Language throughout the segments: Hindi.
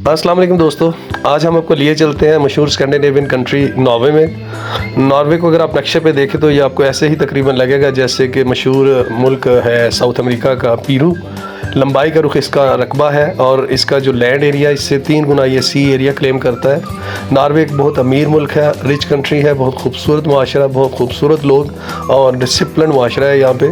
अस्सलाम वालेकुम दोस्तों, आज हम आपको लिए चलते हैं मशहूर स्कैंडिनेवियन कंट्री नॉर्वे में। नॉर्वे को अगर आप नक्शे पे देखें तो ये आपको ऐसे ही तकरीबन लगेगा जैसे कि मशहूर मुल्क है साउथ अमेरिका का पीरू। लंबाई का रुख इसका रकबा है और इसका जो लैंड एरिया इससे 3 गुना ये सी एरिया क्लेम करता है। नॉर्वे एक बहुत अमीर मुल्क है, रिच कंट्री है, बहुत खूबसूरत माशरा, बहुत खूबसूरत लोग और डिसिप्लिन माशरा है यहाँ पे।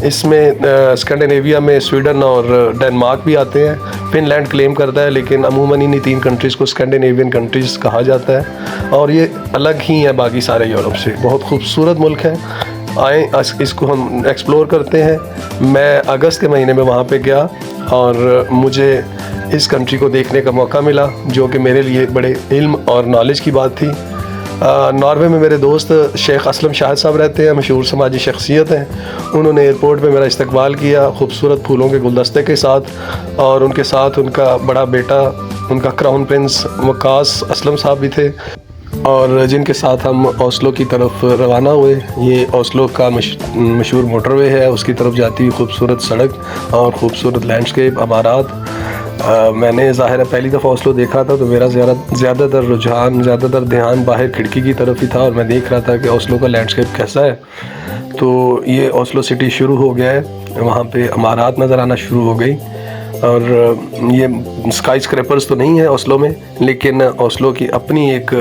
इसमें स्कैंडिनेविया में स्वीडन और डेनमार्क भी आते हैं। फिनलैंड क्लेम करता है, लेकिन अमूमन इन्हीं 3 कंट्रीज़ को स्कैंडिनेवियन कंट्रीज़ कहा जाता है और ये अलग ही है बाकी सारे यूरोप से। बहुत खूबसूरत मुल्क है, आए इसको हम एक्सप्लोर करते हैं। मैं अगस्त के महीने में वहाँ पे गया और मुझे इस कंट्री को देखने का मौका मिला, जो कि मेरे लिए बड़े इल्म और नॉलेज की बात थी। नॉर्वे में मेरे दोस्त शेख असलम शाहिद साहब रहते हैं, मशहूर समाजी शख्सियत हैं। उन्होंने एयरपोर्ट पे मेरा इस्तकबाल किया खूबसूरत फूलों के गुलदस्ते के साथ, और उनके साथ उनका बड़ा बेटा, उनका क्राउन प्रिंस वकास असलम साहब भी थे, और जिनके साथ हम ओस्लो की तरफ रवाना हुए। ये ओस्लो का मशहूर मोटरवे है, उसकी तरफ जाती हुई खूबसूरत सड़क और ख़ूबसूरत लैंडस्केप अमारात। मैंने ज़ाहिर है पहली दफ़ा ओस्लो देखा था तो मेरा ज़्यादातर रुझान, ज़्यादातर ध्यान बाहर खिड़की की तरफ ही था और मैं देख रहा था कि ओस्लो का लैंडस्केप कैसा है। तो ये ओस्लो सिटी शुरू हो गया है, वहाँ पे अमारात नज़र आना शुरू हो गई। और ये स्काई स्क्रैपर्स तो नहीं है ओस्लो में, लेकिन ओस्लो की अपनी एक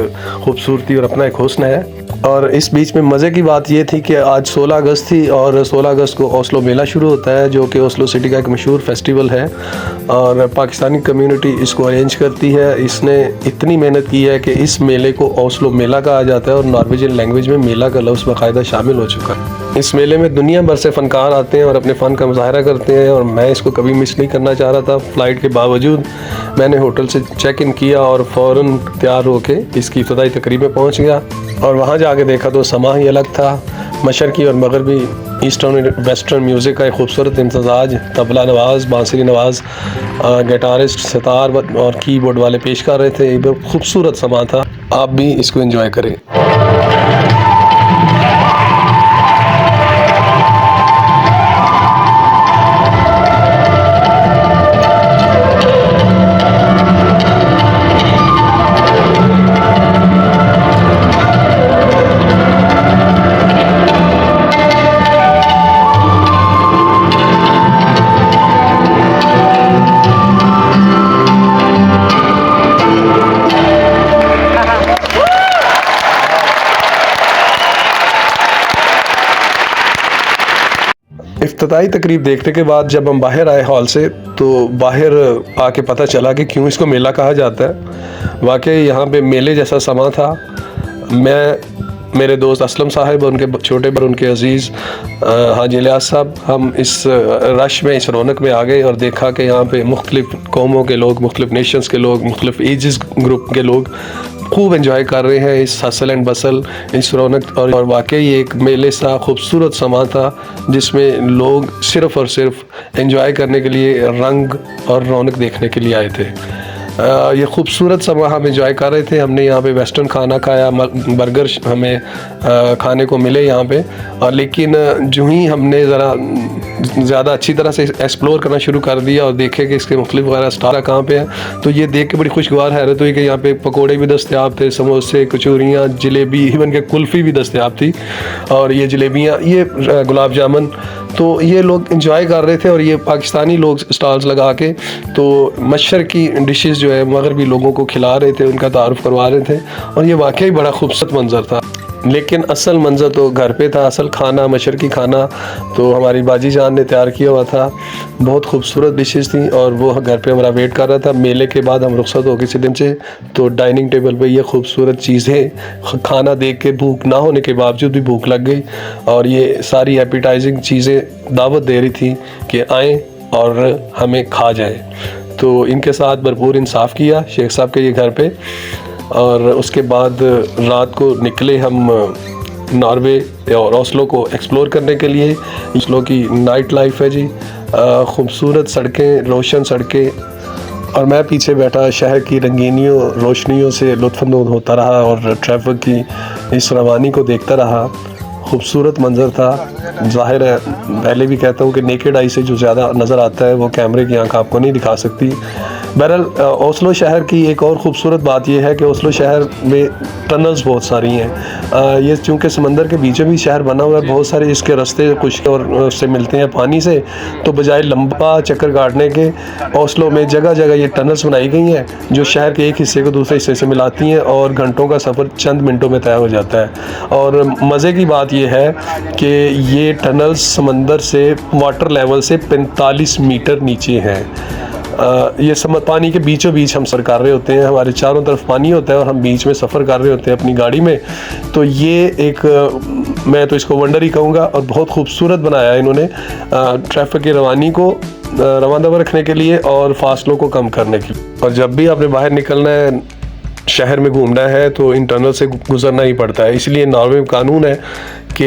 खूबसूरती और अपना एक हुस्न है। और इस बीच में मज़े की बात ये थी कि आज 16 अगस्त थी और 16 अगस्त को ओस्लो मेला शुरू होता है, जो कि ओस्लो सिटी का एक मशहूर फेस्टिवल है और पाकिस्तानी कम्युनिटी इसको अरेंज करती है। इसने इतनी मेहनत की है कि इस मेले को ओस्लो मेला कहा जाता है और नॉर्वेजियन लैंग्वेज में मेला का लफ्ज़ बाकायदा शामिल हो चुका है। इस मेले में दुनिया भर से फ़नकार आते हैं और अपने फ़न का मुजाहरा करते हैं, और मैं इसको कभी मिस नहीं करना चाह रहा था। फ़्लाइट के बावजूद मैंने होटल से चेक इन किया और फ़ौरन तैयार होके इसकी इब्तिदाई तकरीब में पहुँच गया और वहाँ जाके देखा तो समा ही अलग था। मशरक़ी और मगरबी, ईस्टर्न वेस्टर्न म्यूज़िक का एक खूबसूरत इम्तज़ाज, तबला नवाज़, बांसुरी नवाज़, गिटारिस्ट, सितार और कीबोर्ड वाले पेश कर रहे थे। बहुत खूबसूरत समा था, आप भी इसको एंजॉय करें। इफ्तिताई तकरीब देखने के बाद जब हम बाहर आए हॉल से, तो बाहर आके पता चला कि क्यों इसको मेला कहा जाता है। वाकई यहाँ पे मेले जैसा समा था। मैं, मेरे दोस्त असलम साहब, उनके छोटे पर उनके अजीज़ हाजी इलियास साहब, हम इस रश में, इस रौनक में आ गए और देखा कि यहाँ पे मुख्तलिफ़ कौमों के लोग, मुख्तलिफ़ नेशंस के लोग, मुख्तलिफ़ एजेस ग्रुप के लोग खूब एंजॉय कर रहे हैं इस हसल एंड बसल, इस रौनक। और वाकई एक मेले सा खूबसूरत समा था जिसमें लोग सिर्फ़ और सिर्फ एंजॉय करने के लिए, रंग और रौनक देखने के लिए आए थे। ये खूबसूरत समा हम एंजॉय कर रहे थे। हमने यहाँ पे वेस्टर्न खाना खाया, बर्गर हमें खाने को मिले यहाँ पे, और लेकिन जो ही हमने ज़रा ज़्यादा अच्छी तरह से एक्सप्लोर करना शुरू कर दिया और देखे कि इसके मुख्तलिफ वगैरह स्टार कहाँ पे हैं, तो ये देख के बड़ी खुशगवार हैरत हुई कि यहाँ पे पकोड़े भी दस्तयाब थे, समोसे, कचौरियाँ, जलेबी, इवन के कुल्फ़ी भी दस्तयाब थी, और ये जलेबियाँ, ये गुलाब जामुन, तो ये लोग इंजॉय कर रहे थे। और ये पाकिस्तानी लोग स्टॉल्स लगा के तो मशरक़ी डिशेस जो है मगरबी लोगों को खिला रहे थे, उनका तारुफ करवा रहे थे, और ये वाकई बड़ा खूबसूरत मंजर था। लेकिन असल मंजर तो घर पे था। असल खाना, मशरक़ी खाना तो हमारी बाजी जान ने तैयार किया हुआ था। बहुत खूबसूरत डिशेस थी और वो घर पे हमारा वेट कर रहा था। मेले के बाद हम रुखसत हो किसी दिन से, तो डाइनिंग टेबल पे ये खूबसूरत चीज़ें, खाना देख के भूख ना होने के बावजूद भी भूख लग गई, और ये सारी एपिटाइजिंग चीज़ें दावत दे रही थी कि आएँ और हमें खा जाए। तो इनके साथ भरपूर इंसाफ किया शेख साहब के ये घर पे, और उसके बाद रात को निकले हम नॉर्वे और ओस्लो को एक्सप्लोर करने के लिए। ओस्लो की नाइट लाइफ है जी, खूबसूरत सड़कें, रोशन सड़कें, और मैं पीछे बैठा शहर की रंगीनियों, रोशनियों से लुत्फ़अंदोज़ होता रहा और ट्रैफिक की इस रवानी को देखता रहा। खूबसूरत मंज़र था। ज़ाहिर है, पहले भी कहता हूँ कि नेकेड आई से जो ज़्यादा नज़र आता है वो कैमरे की आंख आपको नहीं दिखा सकती, बहरहाल ओस्लो शहर की एक और ख़ूबसूरत बात यह है कि ओस्लो शहर में टनल्स बहुत सारी हैं। ये चूँकि समंदर के बीचों बीच शहर बना हुआ है, बहुत सारे इसके रास्ते कुछ और उससे मिलते हैं पानी से, तो बजाय लंबा चक्कर काटने के ओस्लो में जगह जगह ये टनल्स बनाई गई हैं जो शहर के एक हिस्से को दूसरे हिस्से से मिलाती हैं और घंटों का सफ़र चंद मिनटों में तय हो जाता है। और मज़े की बात यह है कि ये टनल्स समंदर से वाटर लेवल से 45 मीटर नीचे हैं। ये पानी के बीचों बीच हम सफ़र कर रहे होते हैं, हमारे चारों तरफ पानी होता है और हम बीच में सफ़र कर रहे होते हैं अपनी गाड़ी में। तो ये एक मैं तो इसको वंडर ही कहूँगा और बहुत खूबसूरत बनाया है इन्होंने ट्रैफिक की रवानी को रवाना रखने के लिए और फासलों को कम करने के लिए। और जब भी आपने बाहर निकलना है, शहर में घूमना है, तो इन टनल से गुजरना ही पड़ता है। इसलिए नॉर्वे में कानून है कि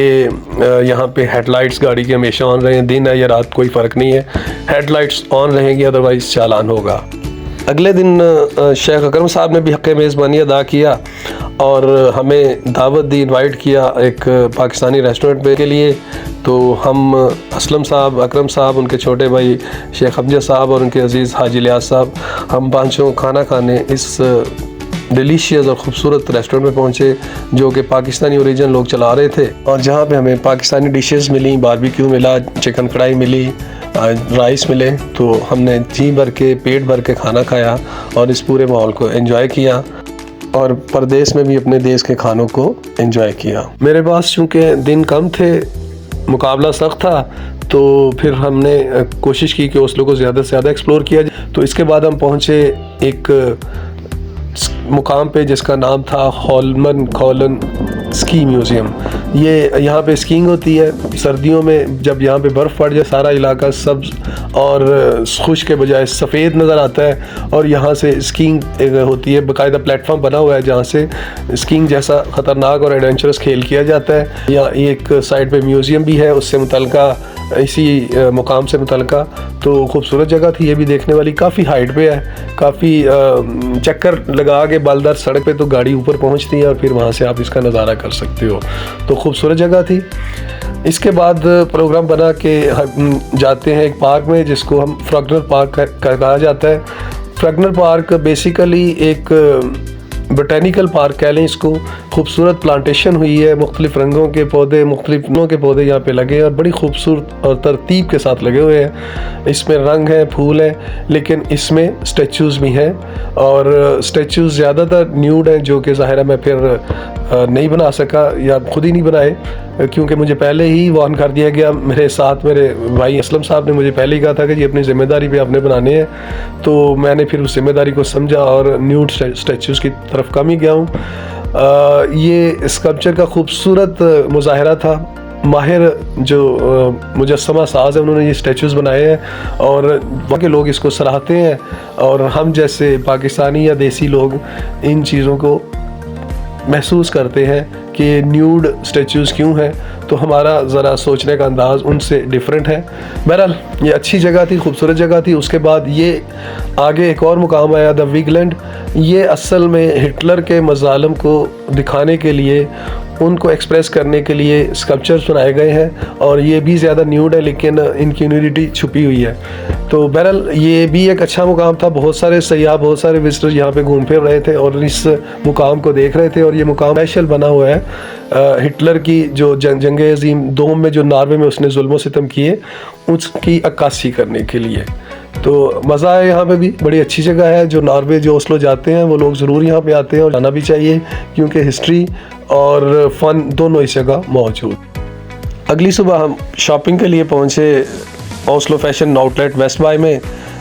यहाँ पे हेडलाइट्स गाड़ी की हमेशा ऑन रहें, दिन है या रात कोई फ़र्क नहीं है, हेडलाइट्स ऑन रहेंगी, अदरवाइज़ चालान होगा। अगले दिन शेख अकरम साहब ने भी हक़ मेज़बानी अदा किया और हमें दावत दी, इनवाइट किया एक पाकिस्तानी रेस्टोरेंट पे के लिए। तो हम असलम साहब, अकरम साहब, उनके छोटे भाई शेख हमजा साहब और उनके अज़ीज़ हाजी लियाज साहब, हम पाँचों खाना खाने इस डिलीशियस और ख़ूबसूरत रेस्टोरेंट में पहुँचे जो कि पाकिस्तानी ओरिजिन लोग चला रहे थे और जहाँ पे हमें पाकिस्तानी डिशेस मिली, बारबेक्यू मिला, चिकन कढ़ाई मिली, राइस मिले। तो हमने जी भर के पेट भर के खाना खाया और इस पूरे माहौल को एंजॉय किया और परदेश में भी अपने देश के खानों को एंजॉय किया। मेरे पास चूँकि दिन कम थे, मुकाबला सख्त था, तो फिर हमने कोशिश की कि ओस्लो को ज़्यादा से ज़्यादा एक्सप्लोर किया जाए। तो इसके बाद हम पहुँचे एक मुकाम पे जिसका नाम था होल्मेनकोलन स्की म्यूज़ियम। ये यहाँ पे स्कीइंग होती है सर्दियों में, जब यहाँ पे बर्फ़ पड़ जाए सारा इलाका सब्ज़ और खुश्क के बजाय सफ़ेद नज़र आता है और यहाँ से स्कीइंग होती है। बाकायदा प्लेटफॉर्म बना हुआ है जहाँ से स्कीइंग जैसा ख़तरनाक और एडवेंचरस खेल किया जाता है। यहाँ एक साइड पे म्यूज़ियम भी है उससे मुतल्लिका, इसी मुकाम से मुतल्लिका। तो खूबसूरत जगह थी, ये भी देखने वाली, काफ़ी हाइट पे है, काफ़ी चक्कर लगा के बालदार सड़क पे तो गाड़ी ऊपर पहुंचती है और फिर वहाँ से आप इसका नज़ारा कर सकते हो। तो खूबसूरत जगह थी। इसके बाद प्रोग्राम बना के हम जाते हैं एक पार्क में जिसको हम फ्रगनर पार्क कहा जाता है। फ्रगनर पार्क बेसिकली एक बोटेनिकल पार्क कह लें इसको। खूबसूरत प्लांटेशन हुई है, मुख्तलिफ़ रंगों के पौधे, मुख्तलिफ़ रंगों के पौधे यहाँ पे लगे हैं और बड़ी खूबसूरत और तरतीब के साथ लगे हुए हैं। इसमें रंग है, फूल है, लेकिन इसमें स्टैचूज़ भी हैं और स्टैचूज़ ज़्यादातर न्यूड हैं जो कि ज़ाहिर है मैं फिर नहीं बना सका या ख़ुद ही नहीं बनाए क्योंकि मुझे पहले ही वार्न कर दिया गया। मेरे साथ मेरे भाई असलम साहब ने मुझे पहले ही कहा था कि ये अपनी ज़िम्मेदारी पे आपने बनाने हैं, तो मैंने फिर उस ज़िम्मेदारी को समझा और न्यूड स्टैचूज़ की तरफ कम ही गया हूँ। ये स्कल्पचर का खूबसूरत मुज़ाहरा था। माहिर जो मुजस्समा साज है उन्होंने ये स्टैचूज़ बनाए हैं और वहाँ के लोग इसको सराहते हैं और हम जैसे पाकिस्तानी या देसी लोग इन चीज़ों को महसूस करते हैं कि न्यूड स्टैचूज़ क्यों हैं, तो हमारा ज़रा सोचने का अंदाज़ उनसे डिफरेंट है। बहरहाल ये अच्छी जगह थी, खूबसूरत जगह थी। उसके बाद ये आगे एक और मुकाम आया द वीगलैंड। ये असल में हिटलर के मज़ालिम को दिखाने के लिए, उनको एक्सप्रेस करने के लिए स्कल्पचर्स बनाए गए हैं और ये भी ज़्यादा न्यूड है लेकिन इनकी न्यूडिटी छुपी हुई है। तो बहरहाल ये भी एक अच्छा मुकाम था। बहुत सारे सयाह, बहुत सारे विजिटर्स यहाँ पे घूम फिर रहे थे और इस मुकाम को देख रहे थे और ये मुकाम स्पेशल बना हुआ है हिटलर की जो जंग अज़ीम दोम में जो नॉर्वे में उसने जुल्म सितम किए उसकी अक्कासी करने के लिए। तो मज़ा है यहाँ पे भी, बड़ी अच्छी जगह है। जो नॉर्वे, जो ओस्लो जाते हैं वो लोग ज़रूर यहाँ पे आते हैं और जाना भी चाहिए क्योंकि हिस्ट्री और फ़न दोनों इस जगह मौजूद। अगली सुबह हम शॉपिंग के लिए पहुँचे Oslo fashion outlet Vestby में।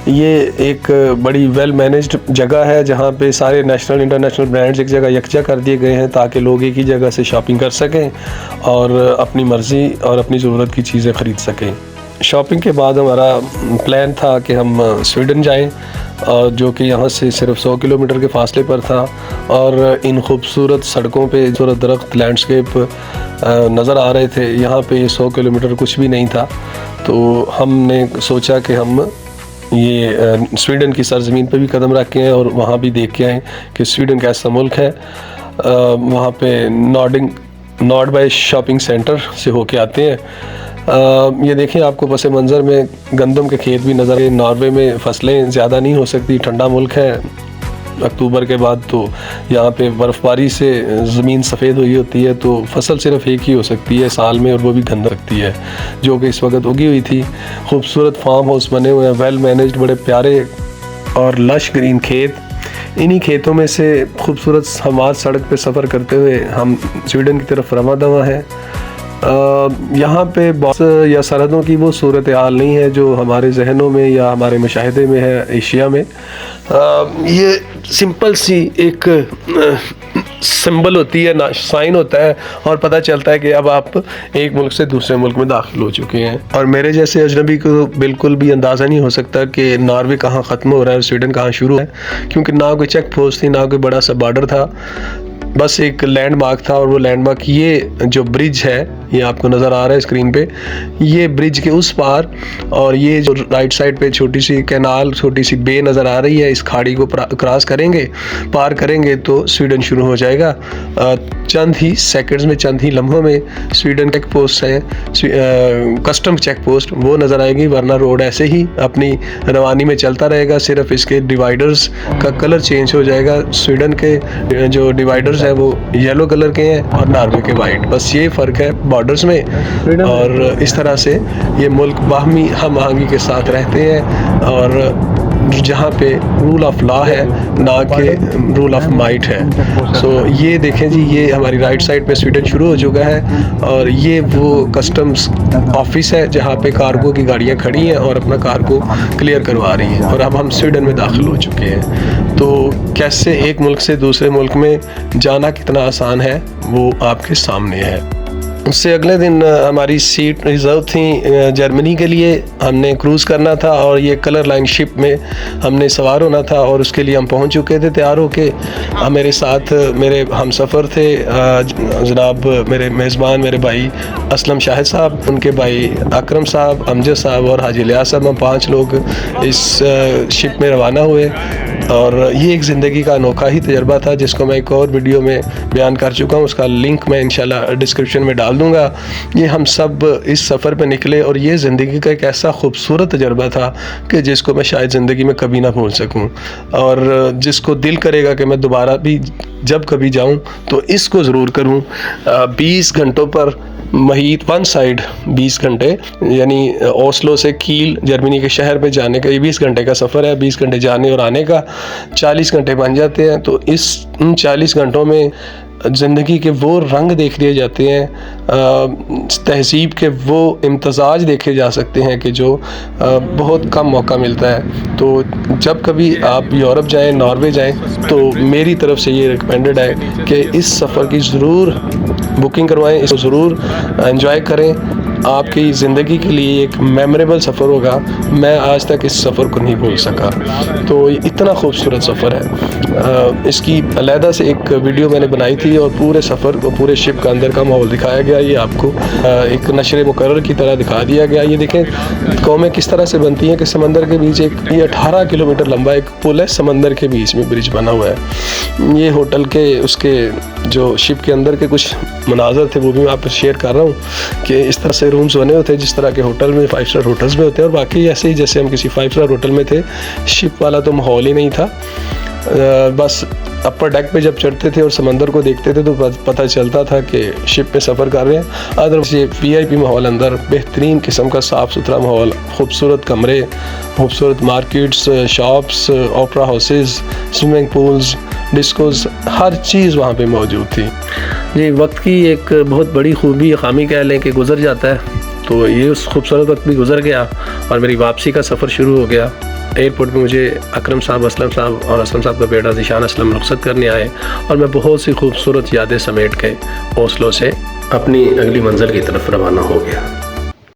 ये एक बड़ी वेल मैनेज्ड जगह है जहाँ पे सारे नेशनल इंटरनेशनल ब्रांड्स एक जगह यकजा कर दिए गए हैं ताकि लोग एक ही जगह से शॉपिंग कर सकें और अपनी मर्ज़ी और अपनी ज़रूरत की चीज़ें ख़रीद सकें। शॉपिंग के बाद हमारा प्लान था कि हम स्वीडन जाएं जो कि यहाँ से सिर्फ 100 किलोमीटर के फासले पर था और इन खूबसूरत सड़कों पे खूबसूरत दरख्त, लैंडस्केप नज़र आ रहे थे। यहाँ पे 100 किलोमीटर कुछ भी नहीं था, तो हमने सोचा कि हम ये स्वीडन की सरज़मीन पे भी कदम रख के हैं और वहाँ भी देख के आएँ कि स्वीडन कैसा मुल्क है। वहाँ पे नॉर्ड बाय शॉपिंग सेंटर से होके आते हैं। ये देखिए आपको पस मंज़र में गंदम के खेत भी नज़र आए। नॉर्वे में फसलें ज़्यादा नहीं हो सकती, ठंडा मुल्क है। अक्टूबर के बाद तो यहाँ पे बर्फ़बारी से ज़मीन सफ़ेद हुई होती है, तो फसल सिर्फ एक ही हो सकती है साल में, और वो भी गंद रखती है, जो कि इस वक्त उगी हुई थी। खूबसूरत फार्म हाउस बने हुए हैं, वेल मैनेज्ड, बड़े प्यारे और लश ग्रीन खेत। इन्हीं खेतों में से खूबसूरत हमार सड़क पे सफ़र करते हुए हम स्वीडन की तरफ रवा दवा हैं। यहाँ पे बहुत या सरहदों की वो सूरत हाल नहीं है जो हमारे जहनों में या हमारे मुशाहिदे में है एशिया में। ये सिंपल सी एक सिंबल होती है ना, साइन होता है, और पता चलता है कि अब आप एक मुल्क से दूसरे मुल्क में दाखिल हो चुके हैं। और मेरे जैसे अजनबी को बिल्कुल भी अंदाज़ा नहीं हो सकता कि नॉर्वे कहाँ ख़त्म हो रहा है और स्वीडन कहाँ शुरू है, क्योंकि ना कोई चेक पोस्ट थी, ना कोई बड़ा सा बॉर्डर था, बस एक लैंडमार्क था। और वो लैंडमार्क ये जो ब्रिज है, ये आपको नज़र आ रहा है स्क्रीन पे, ये ब्रिज के उस पार, और ये जो राइट साइड पे छोटी सी कैनाल, छोटी सी बे नज़र आ रही है, इस खाड़ी को क्रॉस करेंगे, पार करेंगे तो स्वीडन शुरू हो जाएगा। चंद ही सेकंड्स में, चंद ही लम्हों में स्वीडन चेक पोस्ट है, कस्टम चेक पोस्ट, वो नज़र आएगी। वरना रोड ऐसे ही अपनी रवानी में चलता रहेगा, सिर्फ इसके डिवाइडर्स का कलर चेंज हो जाएगा। स्वीडन के जो डिवाइडर्स हैं वो येलो कलर के हैं और नॉर्वे के वाइट, बस ये फ़र्क है बॉर्डर्स में। और इस तरह से ये मुल्क बाहमी हम आहंगी के साथ रहते हैं, और जहाँ पे रूल ऑफ लॉ है, ना कि रूल ऑफ माइट है। सो ये देखें जी, ये हमारी राइट साइड पे स्वीडन शुरू हो चुका है, और ये वो कस्टम्स ऑफिस है जहाँ पे कार्गो की गाड़ियाँ खड़ी हैं और अपना कार्गो क्लियर करवा रही हैं। और अब हम स्वीडन में दाखिल हो चुके हैं। तो कैसे एक मुल्क से दूसरे मुल्क में जाना कितना आसान है वो आपके सामने है। उससे अगले दिन हमारी सीट रिज़र्व थी जर्मनी के लिए। हमने क्रूज़ करना था और ये कलर लाइन शिप में हमने सवार होना था, और उसके लिए हम पहुंच चुके थे तैयार होके। मेरे साथ मेरे हम सफ़र थे जनाब मेरे मेज़बान, मेरे भाई असलम शाहिद साहब, उनके भाई अकरम साहब, अमजद साहब और हाजी लियास साहब। हम 5 लोग इस शिप में रवाना हुए, और ये एक ज़िंदगी का अनोखा ही तजर्बा था, जिसको मैं एक और वीडियो में बयान कर चुका हूँ। उसका लिंक मैं इंशाल्लाह डिस्क्रिप्शन में डाल दूँगा। ये हम सब इस सफ़र पे निकले, और ये ज़िंदगी का एक ऐसा खूबसूरत तजर्बा था कि जिसको मैं शायद ज़िंदगी में कभी ना भूल सकूँ, और जिसको दिल करेगा कि मैं दोबारा भी जब कभी जाऊँ तो इसको ज़रूर करूँ। 20 घंटों पर महीत वन साइड 20 घंटे, यानी ओस्लो से कील जर्मनी के शहर पे जाने का ये 20 घंटे का सफ़र है। 20 घंटे जाने और आने का 40 घंटे बन जाते हैं। तो इन 40 घंटों में ज़िंदगी के वो रंग देख लिए जाते हैं, तहज़ीब के वो इम्तज़ाज देखे जा सकते हैं कि जो बहुत कम मौका मिलता है। तो जब कभी आप यूरोप जाएं, नॉर्वे जाएं, तो मेरी तरफ से ये रिकमेंडेड है कि इस सफ़र की ज़रूर बुकिंग करवाएं, इसको ज़रूर एंजॉय करें। आपकी ज़िंदगी के लिए एक मेमोरेबल सफ़र होगा। मैं आज तक इस सफ़र को नहीं भूल सका। तो इतना खूबसूरत सफ़र है। इसकी अलहदा से एक वीडियो मैंने बनाई थी, और पूरे सफ़र को, पूरे शिप का अंदर का माहौल दिखाया गया। ये आपको एक नशरे मुकर्रर की तरह दिखा दिया गया। ये देखें कौमें किस तरह से बनती हैं कि समंदर के बीच एक, ये 18 किलोमीटर लंबा एक पुल है, समंदर के बीच में ब्रिज बना हुआ है। ये होटल के उसके जो शिप के अंदर के कुछ मनाज़र थे वो भी मैं आपको शेयर कर रहा हूँ कि इस तरह से रूम्स बने होते हैं जिस तरह के होटल में 5 स्टार होटल्स में होते हैं, और बाकी ऐसे ही जैसे हम किसी 5 स्टार होटल में थे। शिप वाला तो माहौल ही नहीं था। बस अपर डेक पे जब चढ़ते थे और समंदर को देखते थे तो पता चलता था कि शिप पे सफ़र कर रहे हैं। अदरवाइज ये VIP माहौल, अंदर बेहतरीन किस्म का साफ़ सुथरा माहौल, खूबसूरत कमरे, खूबसूरत markets, shops, opera houses, swimming pools, discos, हर चीज़ वहाँ पे मौजूद थी। ये वक्त की एक बहुत बड़ी खूबी खामी कह लें कि गुजर जाता है। तो ये उस खूबसूरत वक्त भी गुजर गया, और मेरी वापसी का सफ़र शुरू हो गया। एयरपोर्ट पे मुझे अकरम साहब, असलम साहब और असलम साहब का बेटा ज़ीशान असलम रुखसत करने आए, और मैं बहुत सी खूबसूरत यादें समेट के ओस्लो से अपनी अगली मंजिल की तरफ रवाना हो गया।